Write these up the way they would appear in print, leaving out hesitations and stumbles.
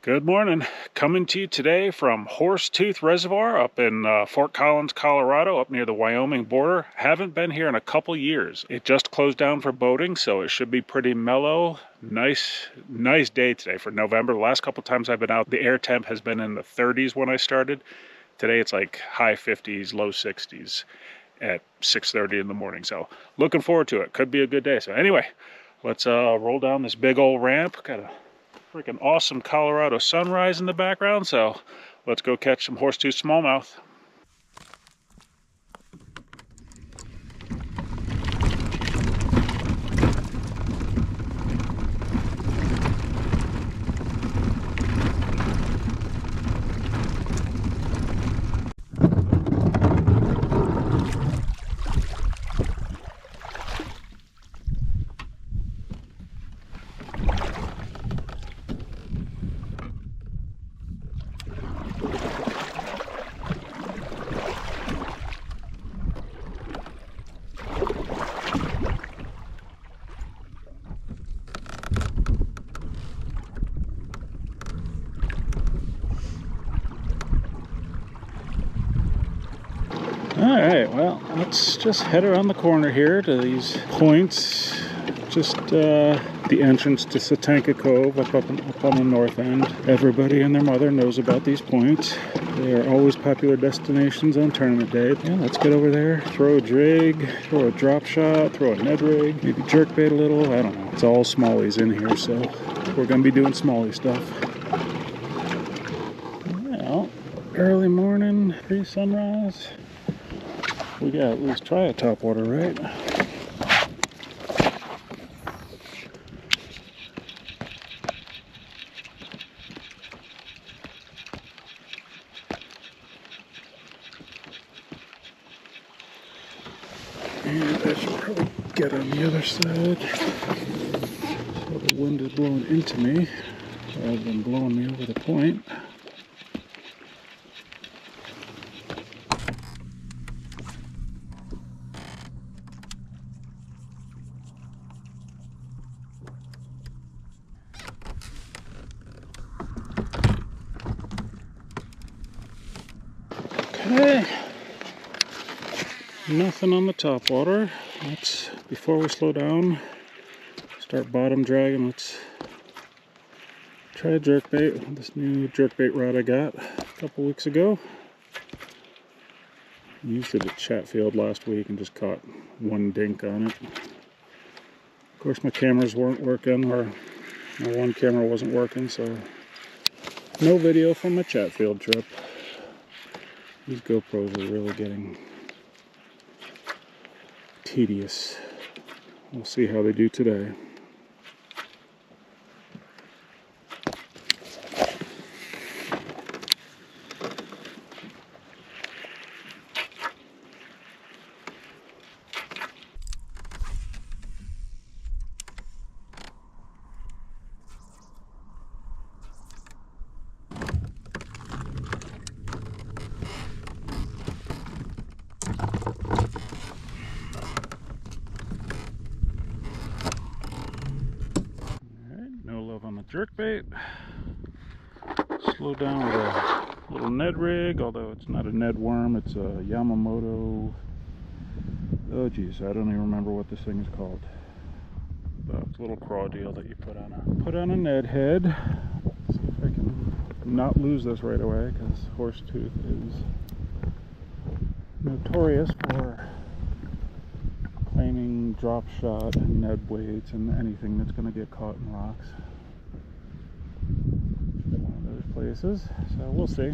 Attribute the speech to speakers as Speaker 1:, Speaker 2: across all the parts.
Speaker 1: Good morning. Coming to you today from Horsetooth Reservoir up in Fort Collins, Colorado, up near the Wyoming border. Haven't been here in a couple years. It just closed down for boating, so it should be pretty mellow. Nice day today for November. The last couple times I've been out, the air temp has been in the 30s when I started. Today it's like high 50s, low 60s at 6:30 in the morning. So looking forward to it. Could be a good day. So anyway, let's roll down this big old ramp. Got a freaking awesome Colorado sunrise in the background, so let's go catch some Horsetooth smallmouth. Alright, well, let's just head around the corner here to these points. Just the entrance to Satanka Cove up on the north end. Everybody and their mother knows about these points. They are always popular destinations on tournament day. Yeah, let's get over there, throw a drag, throw a drop shot, throw a Ned rig, maybe jerkbait a little, I don't know. It's all smallies in here, so we're going to be doing smallie stuff. Well, early morning, pre-sunrise. We gotta at least try a topwater, right? And I should probably get on the other side so the wind is blowing into me rather than blowing me over the point. Okay, nothing on the top water. Let's, before we slow down, start bottom dragging, let's try a jerkbait. This new jerkbait rod I got a couple weeks ago. Used it at Chatfield last week and just caught one dink on it. Of course my cameras weren't working, or my one camera wasn't working, so no video from my Chatfield trip. These GoPros are really getting tedious. We'll see how they do today. On the jerkbait, slow down with a little Ned rig, although it's not a Ned worm, it's a Yamamoto. Oh geez, I don't even remember what this thing is called. But it's a little craw deal that you put on a Ned head. Let's see if I can not lose this right away, because Horsetooth is notorious for claiming drop shot and Ned weights and anything that's going to get caught in rocks. One of those places, so we'll see.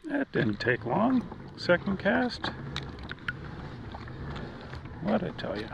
Speaker 1: That didn't take long. Second cast. What'd I tell you?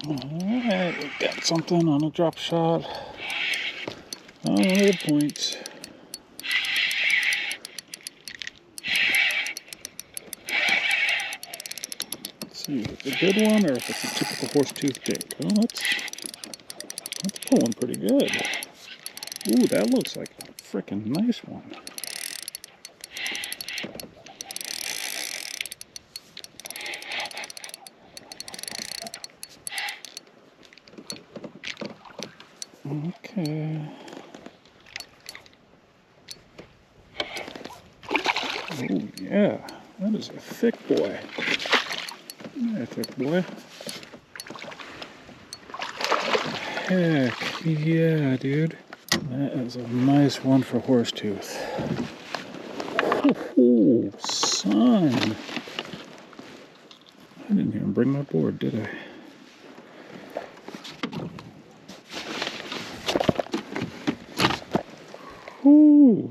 Speaker 1: Alright, we got something on a drop shot on one of the points. Let's see if it's a good one or if it's a typical horsetooth jig. Well, that's pulling pretty good. Ooh, that looks like a freaking nice one. Okay. Oh yeah, that is a thick boy. Yeah, thick boy. Heck yeah, dude. That is a nice one for horsetooth. Oh, son. I didn't even bring my board, did I? Ooh,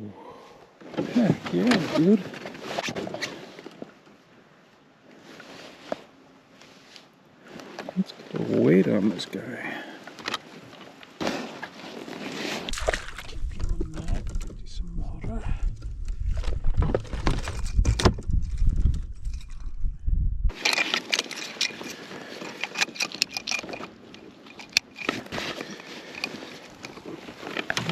Speaker 1: heck yeah, dude. Let's get a weight on this guy. Get you some water.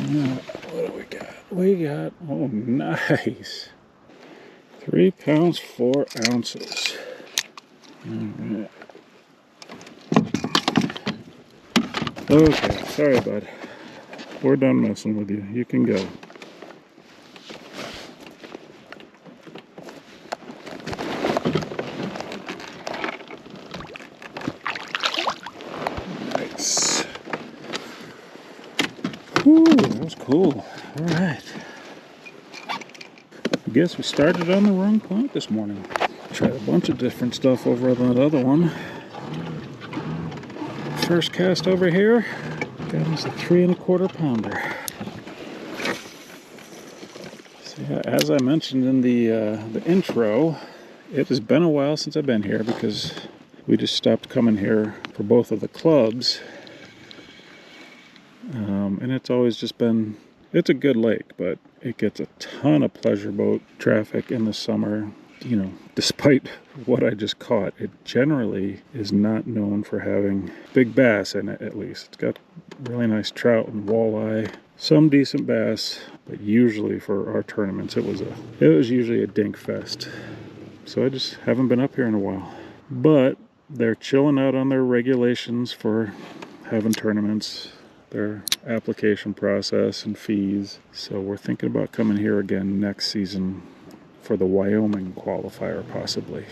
Speaker 1: Now, what do we got? We got, oh nice, 3 pounds 4 ounces. All right. Okay, sorry bud, we're done messing with you, you can go. Nice. Whew, that was cool. All right. I guess we started on the wrong point this morning. Tried a bunch of different stuff over on that other one. First cast over here, got us a 3 1/4 pounder. So yeah, as I mentioned in the intro, it has been a while since I've been here because we just stopped coming here for both of the clubs. And it's always just been, it's a good lake, but it gets a ton of pleasure boat traffic in the summer. You know, despite what I just caught, it generally is not known for having big bass in it, at least. It's got really nice trout and walleye, some decent bass, but usually for our tournaments, it was usually a dink fest. So I just haven't been up here in a while. But they're chilling out on their regulations for having tournaments, their application process and fees. So we're thinking about coming here again next season for the Wyoming qualifier, possibly.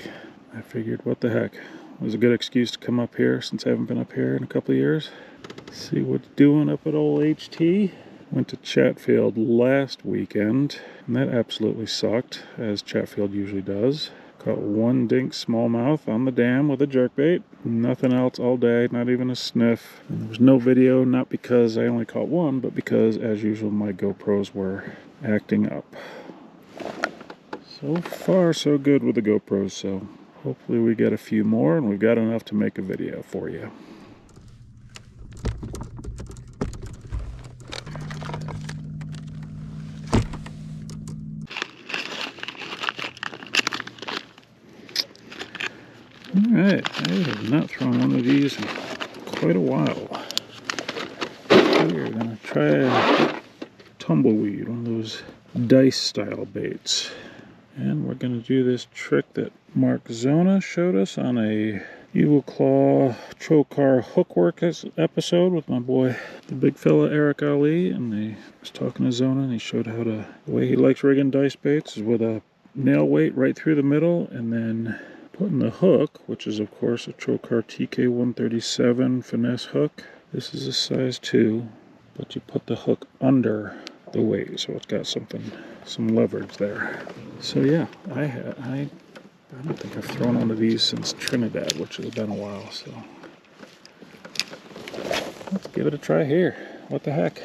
Speaker 1: I figured, what the heck, it was a good excuse to come up here since I haven't been up here in a couple of years. See what's doing up at old HT. Went to Chatfield last weekend, and that absolutely sucked, as Chatfield usually does. Caught 1 dink smallmouth on the dam with a jerkbait. Nothing else all day, not even a sniff. And there was no video, not because I only caught 1, but because, as usual, my GoPros were acting up. So far, so good with the GoPros, so hopefully we get a few more, and we've got enough to make a video for you. Alright, I have not thrown one of these in quite a while. We're going to try a tumbleweed, one of those dice style baits. And we're going to do this trick that Mark Zona showed us on a Eagle Claw Trokar hookwork episode with my boy, the big fella Eric Ali. And I was talking to Zona, and he showed how to, the way he likes rigging dice baits is with a nail weight right through the middle, and then putting the hook, which is of course a Trokar TK137 finesse hook. This is a size 2, but you put the hook under the weight, so it's got some leverage there. So yeah, I don't think I've thrown one of these since Trinidad, which has been a while. So let's give it a try here. What the heck?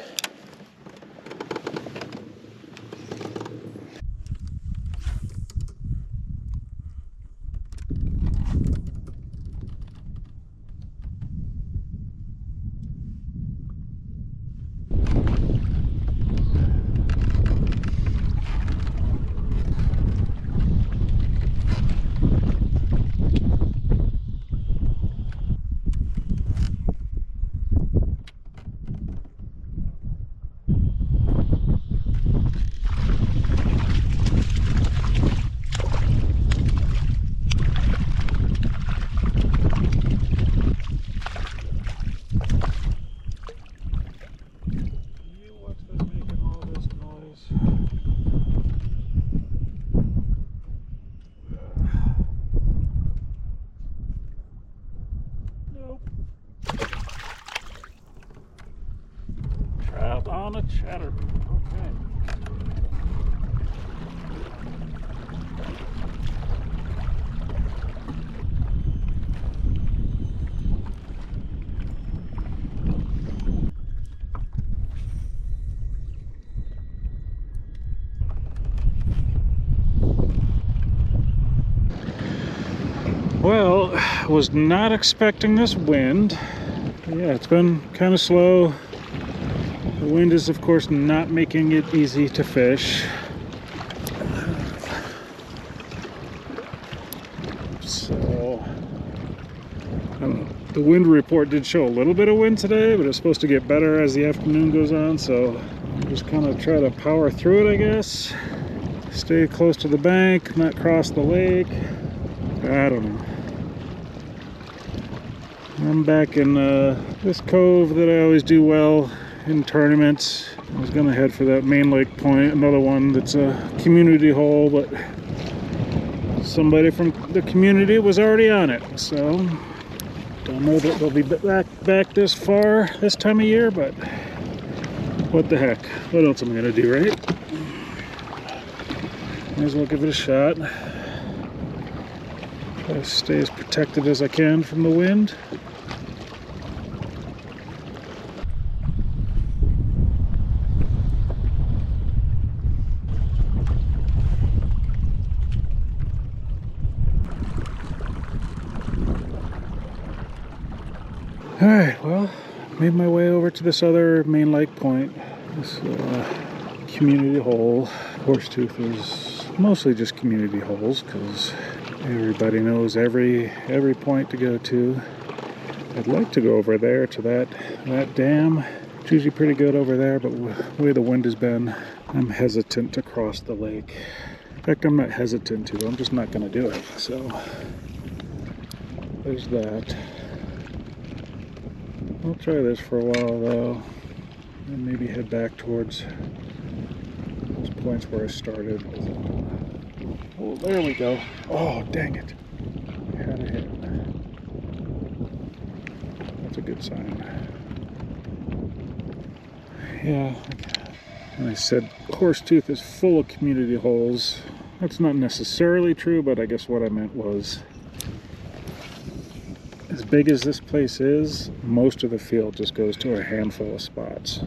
Speaker 1: Trout on a chatterbait. Okay. Well, I was not expecting this wind. Yeah, it's been kind of slow. The wind is, of course, not making it easy to fish. So, I don't know. The wind report did show a little bit of wind today, but it's supposed to get better as the afternoon goes on. So, I'm just kind of try to power through it, I guess. Stay close to the bank, not cross the lake. I don't know. I'm back in this cove that I always do well in tournaments. I was gonna head for that main lake point, another one that's a community hole, but somebody from the community was already on it, so don't know that they'll be back this far this time of year, but what the heck, what else am I gonna do, right? Might as well give it a shot. Try to stay as protected as I can from the wind. Alright, well, made my way over to this other main lake point. This community hole. Horsetooth is mostly just community holes because everybody knows every point to go to. I'd like to go over there to that dam. It's usually pretty good over there, but the way the wind has been, I'm hesitant to cross the lake. In fact, I'm not hesitant to, I'm just not going to do it. So, there's that. I'll try this for a while though, and maybe head back towards those points where I started. Oh, there we go. Oh, dang it. I had a hit. That's a good sign. Yeah, and I said Horsetooth is full of community holes. That's not necessarily true, but I guess what I meant was, as big as this place is, most of the field just goes to a handful of spots.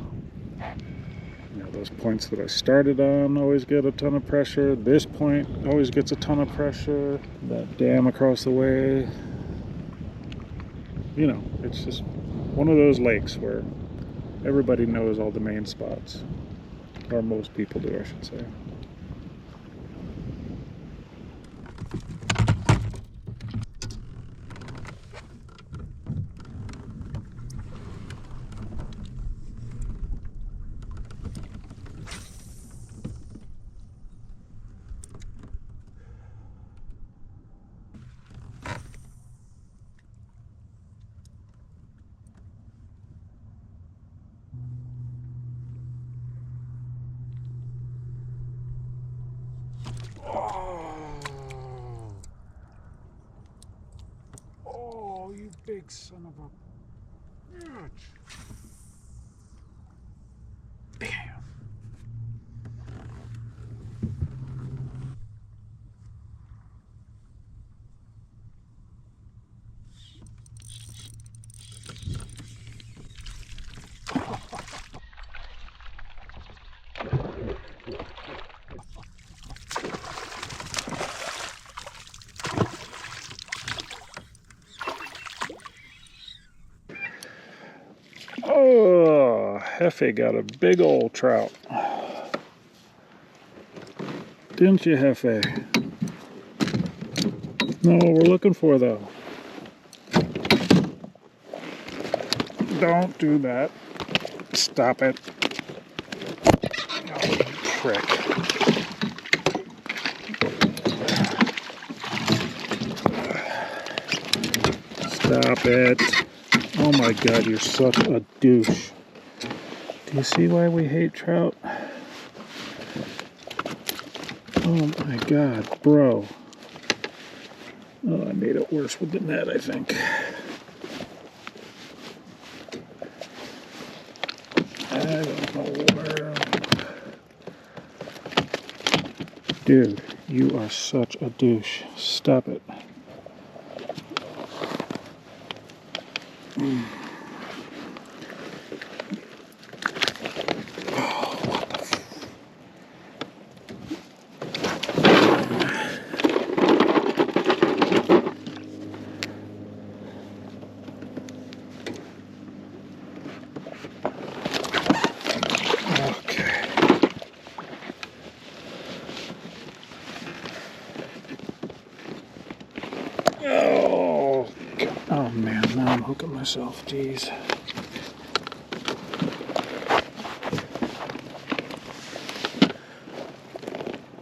Speaker 1: You know, those points that I started on always get a ton of pressure. This point always gets a ton of pressure. That dam across the way. You know, it's just one of those lakes where everybody knows all the main spots. Or most people do, I should say. Oh, you big son of a bitch. Damn. Oh, Hefe got a big old trout. Didn't you, Hefe? No, what we're looking for, though. Don't do that. Stop it. Oh, prick. Stop it. Oh my God, you're such a douche. Do you see why we hate trout? Oh my God, bro. Oh, I made it worse with the net, I think. I don't know where. Dude, you are such a douche. Stop it. Oh man, now I'm hooking myself, jeez.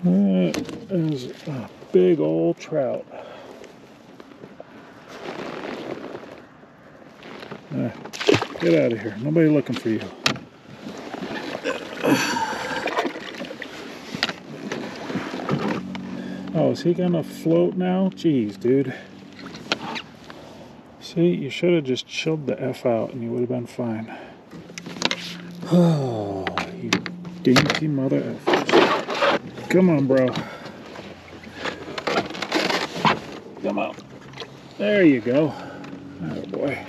Speaker 1: That is a big old trout. Get out of here, nobody looking for you. Oh, is he gonna float now? Jeez, dude. See, you should have just chilled the F out and you would have been fine. Oh, you dinky mother effers. Come on, bro. Come on. There you go. Oh, boy.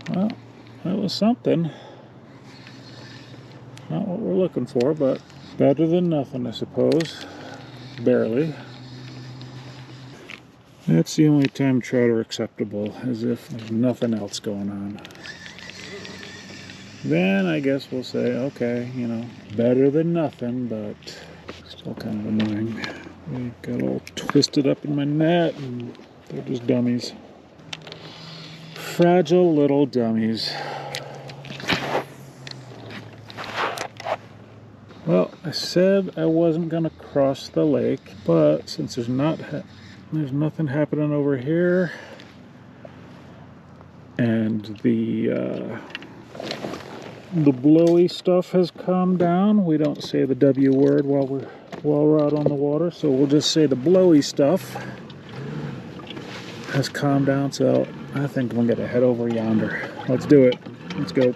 Speaker 1: Well, that was something. Not what we're looking for, but better than nothing, I suppose. Barely. That's the only time trout are acceptable, as if there's nothing else going on. Then I guess we'll say, okay, you know, better than nothing, but still kind of annoying. They got all twisted up in my net, and they're just dummies. Fragile little dummies. Well, I said I wasn't going to cross the lake, but since there's nothing happening over here, and the blowy stuff has calmed down. We don't say the W word while we're out on the water, so we'll just say the blowy stuff has calmed down. So I think we're gonna head over yonder. Let's do it. Let's go.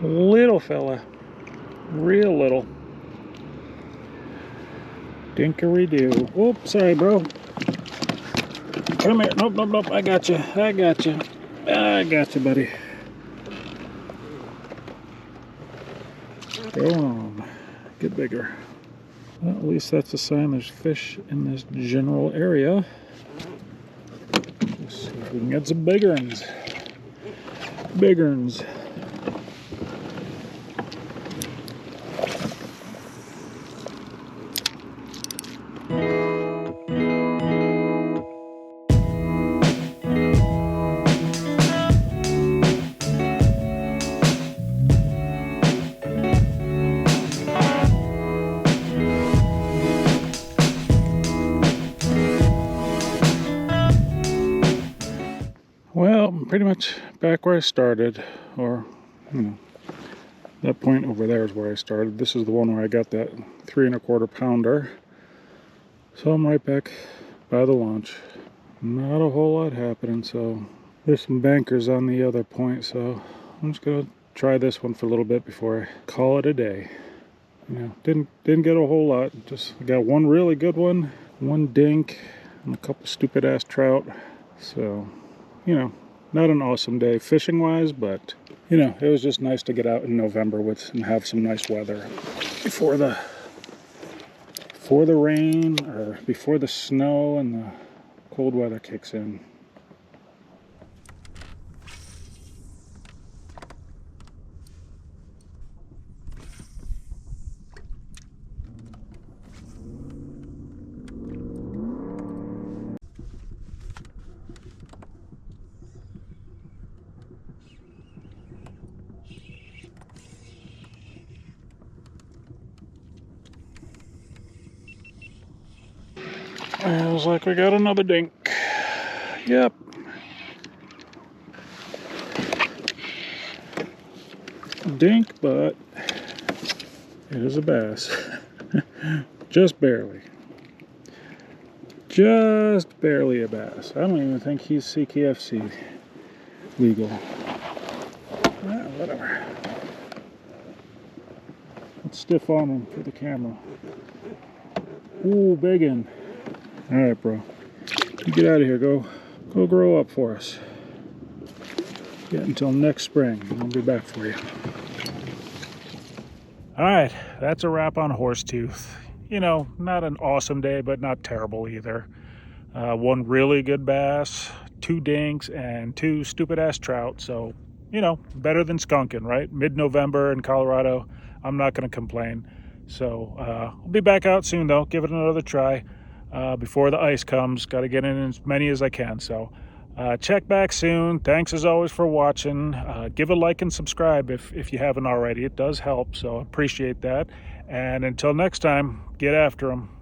Speaker 1: Little fella, real little. Dinkery-doo. Oops, sorry, bro. Come here. Nope, nope, nope. I got you. I got you. I got you, buddy. Go on. Get bigger. Well, at least that's a sign there's fish in this general area. Let's see if we can get some bigger ones. Bigger ones. Well, I'm pretty much back where I started, or, you know, that point over there is where I started. This is the one where I got that 3 1/4 pounder. So I'm right back by the launch. Not a whole lot happening, so there's some bankers on the other point, so I'm just gonna try this one for a little bit before I call it a day. You know, didn't get a whole lot. Just got one really good one, one dink, and a couple stupid ass trout. So, you know, not an awesome day fishing wise, but you know, it was just nice to get out in November and have some nice weather before the rain, or before the snow and the cold weather kicks in. It was like we got another dink. Yep. Dink, but it is a bass. Just barely. Just barely a bass. I don't even think he's CKFC legal. Whatever. Let's stiff arm him for the camera. Ooh, big one. Alright, bro. You get out of here. Go grow up for us. Yeah, until next spring. I'll be back for you. Alright, that's a wrap on Horsetooth. You know, not an awesome day, but not terrible either. One really good bass, 2 dinks, and 2 stupid-ass trout. So, you know, better than skunking, right? Mid-November in Colorado. I'm not going to complain. So, I'll be back out soon, though. Give it another try. Before the ice comes. Got to get in as many as I can. So check back soon. Thanks as always for watching. Give a like and subscribe if you haven't already. It does help, so appreciate that. And until next time, get after them.